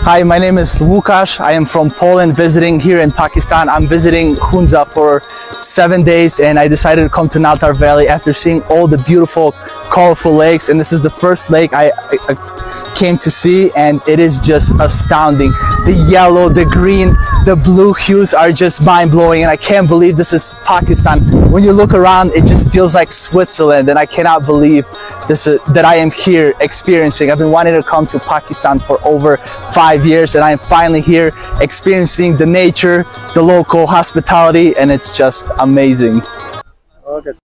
Hi, my name is Łukasz. I am from Poland, visiting here in Pakistan. I'm visiting Hunza for 7 days, and I decided to come to Naltar Valley after seeing all the beautiful, colorful lakes. And this is the first lake I came to see, and it is just astounding. The yellow, the green, the blue hues are just mind-blowing, and I can't believe this is Pakistan. When you look around, it just feels like Switzerland, and I cannot believe that I am here experiencing. I've been wanting to come to Pakistan for over 5 years, and I am finally here experiencing the nature, the local hospitality, and it's just amazing. Okay.